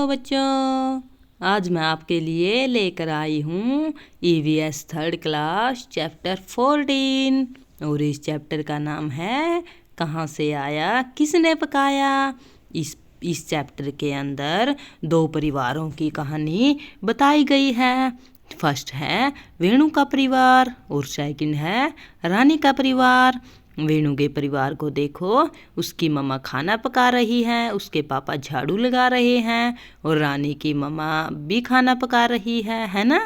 बच्चों, आज मैं आपके लिए लेकर आई हूँ ईवीएस थर्ड क्लास चैप्टर 14 और इस चैप्टर का नाम है कहाँ से आया किसने पकाया। इस चैप्टर के अंदर दो परिवारों की कहानी बताई गई है। फर्स्ट है वेणु का परिवार और सेकंड है रानी का परिवार। वेणु के परिवार को देखो, उसकी मम्मा खाना पका रही है, उसके पापा झाड़ू लगा रहे हैं और रानी की मम्मा भी खाना पका रही है ना।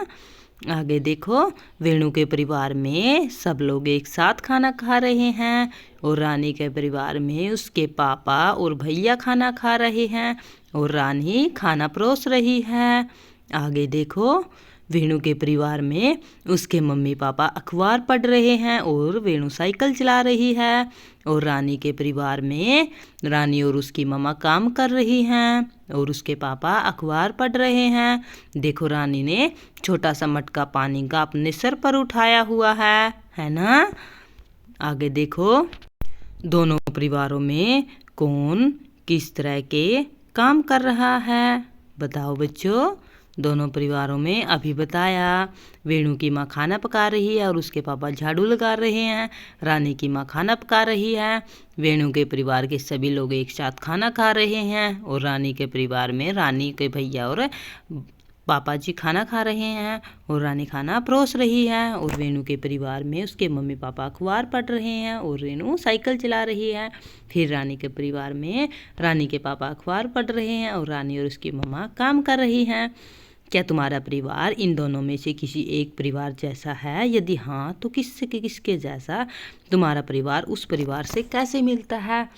आगे देखो, वेणु के परिवार में सब लोग एक साथ खाना खा रहे हैं और रानी के परिवार में उसके पापा और भैया खाना खा रहे हैं और रानी खाना परोस रही है। आगे देखो, वेणु के परिवार में उसके मम्मी पापा अखबार पढ़ रहे हैं और वेणु साइकिल चला रही है और रानी के परिवार में रानी और उसकी मम्मा काम कर रही हैं और उसके पापा अखबार पढ़ रहे हैं। देखो, रानी ने छोटा सा मटका पानी का अपने सर पर उठाया हुआ है ना। आगे देखो, दोनों परिवारों में कौन किस तरह के काम कर रहा है, बताओ बच्चों। दोनों परिवारों में अभी बताया, वेणु की माँ खाना पका रही है और उसके पापा झाड़ू लगा रहे हैं। रानी की माँ खाना पका रही है। वेणु के परिवार के सभी लोग एक साथ खाना खा रहे हैं और रानी के परिवार में रानी के भैया और पापा जी खाना खा रहे हैं और रानी खाना परोस रही है और वेणु के परिवार में उसके मम्मी पापा अखबार पढ़ रहे हैं और वेणु साइकिल चला रही है। फिर रानी के परिवार में रानी के पापा अखबार पढ़ रहे हैं और रानी और उसकी मम्मा काम कर रही हैं। क्या तुम्हारा परिवार इन दोनों में से किसी एक परिवार जैसा है? यदि हाँ, तो किसके जैसा? तुम्हारा परिवार उस परिवार से कैसे मिलता है?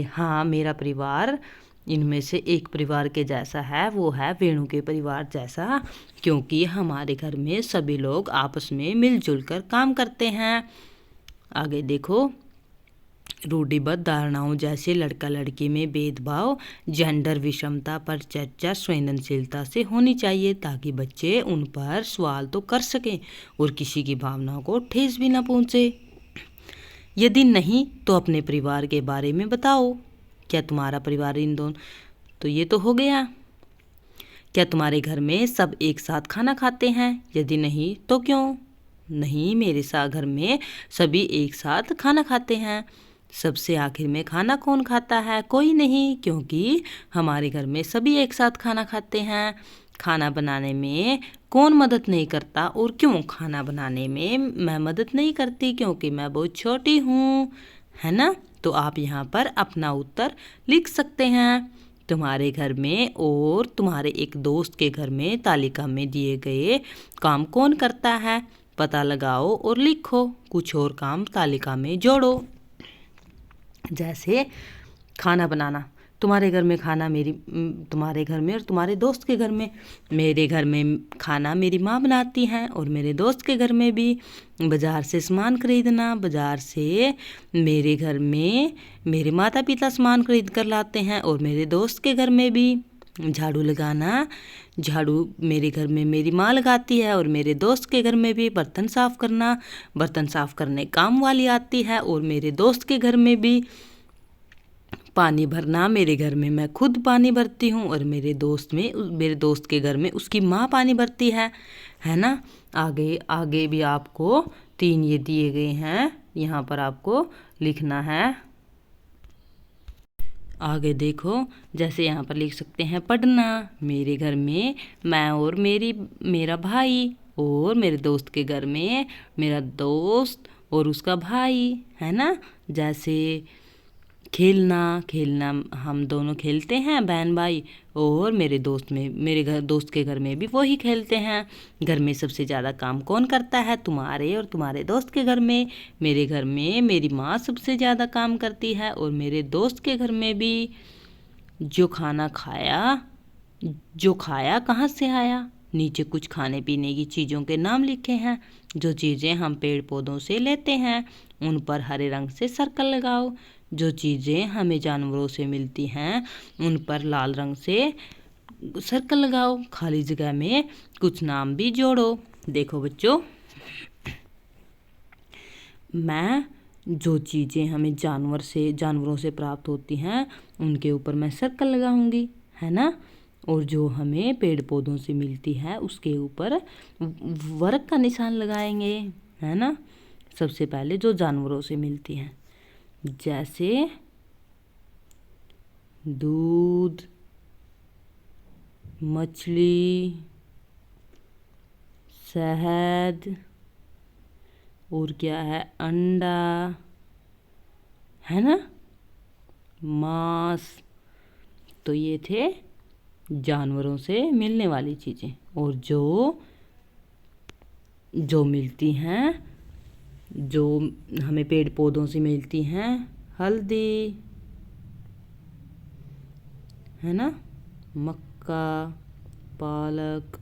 हाँ, मेरा परिवार इनमें से एक परिवार के जैसा है, वो है वेणु के परिवार जैसा, क्योंकि हमारे घर में सभी लोग आपस में मिलजुल कर काम करते हैं। आगे देखो, रूढ़िबद्ध धारणाओं जैसे लड़का लड़की में भेदभाव, जेंडर विषमता पर चर्चा संवेदनशीलता से होनी चाहिए ताकि बच्चे उन पर सवाल तो कर सकें और किसी की भावनाओं को ठेस भी ना पहुंचे। यदि नहीं तो अपने परिवार के बारे में बताओ। क्या तुम्हारा परिवार इन दोनों, तो ये तो हो गया। क्या तुम्हारे घर में सब एक साथ खाना खाते हैं? यदि नहीं तो क्यों? नहीं, मेरे साथ घर में सभी एक साथ खाना खाते हैं। सबसे आखिर में खाना कौन खाता है? कोई नहीं, क्योंकि हमारे घर में सभी एक साथ खाना खाते हैं। खाना बनाने में कौन मदद नहीं करता और क्यों? खाना बनाने में मैं मदद नहीं करती क्योंकि मैं बहुत छोटी हूँ, है ना। तो आप यहाँ पर अपना उत्तर लिख सकते हैं। तुम्हारे घर में और तुम्हारे एक दोस्त के घर में तालिका में दिए गए काम कौन करता है? पता लगाओ और लिखो। कुछ और काम तालिका में जोड़ो। जैसे खाना बनाना, तुम्हारे घर में खाना तुम्हारे घर में और तुम्हारे दोस्त के घर में। मेरे घर में खाना मेरी माँ बनाती हैं और मेरे दोस्त के घर में भी। बाज़ार से सामान खरीदना, बाज़ार से मेरे घर में मेरे माता पिता सामान खरीद कर लाते हैं और मेरे दोस्त के घर में भी। झाड़ू लगाना, झाड़ू मेरे घर में मेरी माँ लगाती है और मेरे दोस्त के घर में भी। बर्तन साफ़ करना, बर्तन साफ़ करने काम वाली आती है और मेरे दोस्त के घर में भी। पानी भरना, मेरे घर में मैं खुद पानी भरती हूँ और मेरे दोस्त के घर में उसकी माँ पानी भरती है ना। आगे भी आपको 3 ये दिए गए हैं, यहाँ पर आपको लिखना है। आगे देखो, जैसे यहाँ पर लिख सकते हैं पढ़ना। मेरे घर में मैं और मेरा भाई और मेरे दोस्त के घर में मेरा दोस्त और उसका भाई, है ना। जैसे खेलना हम दोनों खेलते हैं बहन भाई और मेरे दोस्त के घर में भी वही खेलते हैं। घर में सबसे ज़्यादा काम कौन करता है? तुम्हारे और तुम्हारे दोस्त के घर में। मेरे घर में मेरी माँ सबसे ज़्यादा काम करती है और मेरे दोस्त के घर में भी। जो खाया कहाँ से आया? नीचे कुछ खाने पीने की चीज़ों के नाम लिखे हैं। जो चीज़ें हम पेड़ पौधों से लेते हैं उन पर हरे रंग से सर्कल लगाओ। जो चीज़ें हमें जानवरों से मिलती हैं उन पर लाल रंग से सर्कल लगाओ। खाली जगह में कुछ नाम भी जोड़ो। देखो बच्चों, मैं जो चीज़ें हमें जानवरों से प्राप्त होती हैं उनके ऊपर मैं सर्कल लगाऊंगी, है ना। और जो हमें पेड़ पौधों से मिलती है उसके ऊपर वर्ग का निशान लगाएंगे, है ना। सबसे पहले जो जानवरों से मिलती हैं, जैसे दूध, मछली, शहद, और क्या है, अंडा, है ना, मांस। तो ये थे जानवरों से मिलने वाली चीज़ें। और जो मिलती हैं, जो हमें पेड़ पौधों से मिलती हैं, हल्दी, है ना, मक्का, पालक,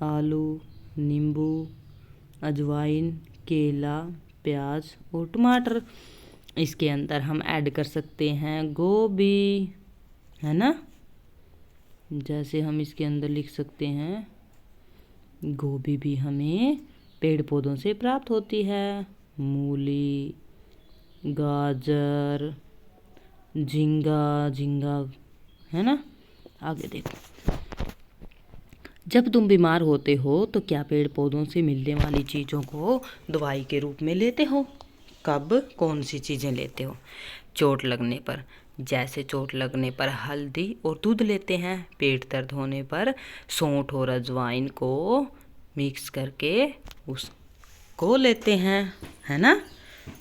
आलू, नींबू, अजवाइन, केला, प्याज और टमाटर। इसके अंदर हम ऐड कर सकते हैं गोभी, है ना। जैसे हम इसके अंदर लिख सकते हैं, गोभी भी हमें पेड़ पौधों से प्राप्त होती है। मूली, गाजर, झींगा, है ना। आगे देखो, जब तुम बीमार होते हो तो क्या पेड़ पौधों से मिलने वाली चीज़ों को दवाई के रूप में लेते हो? कब, कौन सी चीज़ें लेते हो? चोट लगने पर, जैसे चोट लगने पर हल्दी और दूध लेते हैं। पेट दर्द होने पर सौंठ और अजवाइन को मिक्स करके उसको लेते हैं, है ना।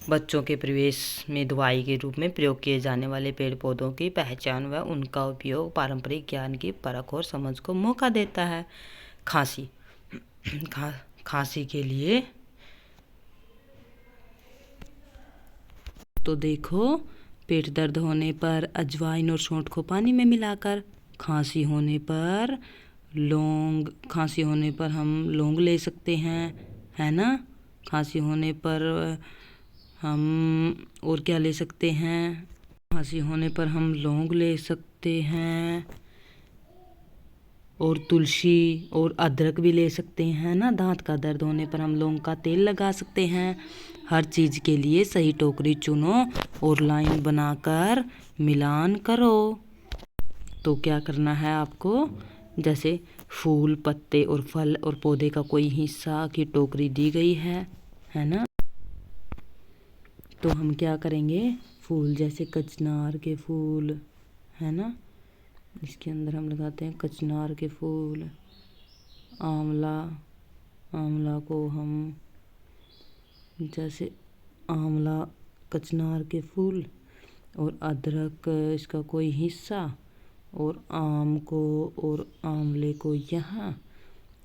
बच्चों के प्रवेश में दवाई के रूप में प्रयोग किए जाने वाले पेड़ पौधों की पहचान व उनका उपयोग पारंपरिक ज्ञान की परख और समझ को मौका देता है। खांसी, खांसी के लिए तो देखो, पेट दर्द होने पर अजवाइन और सौंठ को पानी में मिलाकर, खांसी होने पर हम लौंग ले सकते हैं, है ना। खांसी होने पर हम और क्या ले सकते हैं? खांसी होने पर हम लौंग ले सकते हैं और तुलसी और अदरक भी ले सकते हैं ना। दांत का दर्द होने पर हम लौंग का तेल लगा सकते हैं। हर चीज़ के लिए सही टोकरी चुनो और लाइन बनाकर मिलान करो। तो क्या करना है आपको? जैसे फूल, पत्ते और फल और पौधे का कोई हिस्सा की टोकरी दी गई है ना। तो हम क्या करेंगे? फूल, जैसे कचनार के फूल, है ना, इसके अंदर हम लगाते हैं कचनार के फूल। आंवला को हम, जैसे आंवला, कचनार के फूल और अदरक इसका कोई हिस्सा, और आम को और आंवले को यहाँ।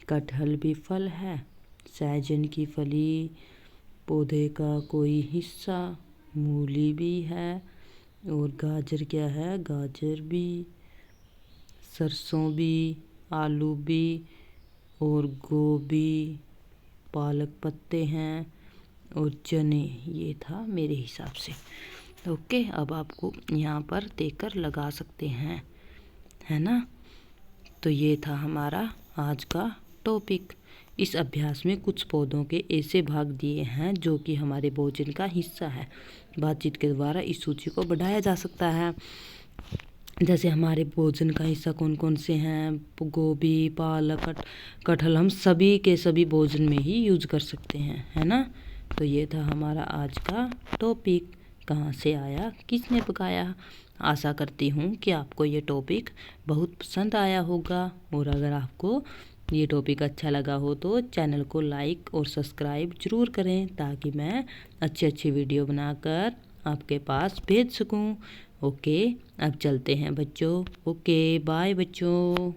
कटहल भी फल है, सहजन की फली, पौधे का कोई हिस्सा, मूली भी है, और गाजर क्या है? गाजर भी, सरसों भी, आलू भी, और गोभी, पालक पत्ते हैं, और चने। ये था मेरे हिसाब से। ओके, अब आपको यहाँ पर देखकर लगा सकते हैं, है ना। तो ये था हमारा आज का टॉपिक। इस अभ्यास में कुछ पौधों के ऐसे भाग दिए हैं जो कि हमारे भोजन का हिस्सा है। बातचीत के द्वारा इस सूची को बढ़ाया जा सकता है। जैसे हमारे भोजन का हिस्सा कौन कौन से हैं? गोभी, पालक, कटहल, हम सभी के सभी भोजन में ही यूज कर सकते हैं, है ना। तो ये था हमारा आज का टॉपिक, कहाँ से आया, किसने पकाया। आशा करती हूँ कि आपको ये टॉपिक बहुत पसंद आया होगा। और अगर आपको ये टॉपिक अच्छा लगा हो तो चैनल को लाइक और सब्सक्राइब ज़रूर करें, ताकि मैं अच्छी वीडियो बनाकर आपके पास भेज सकूं। ओके, अब चलते हैं बच्चों। ओके, बाय बच्चों।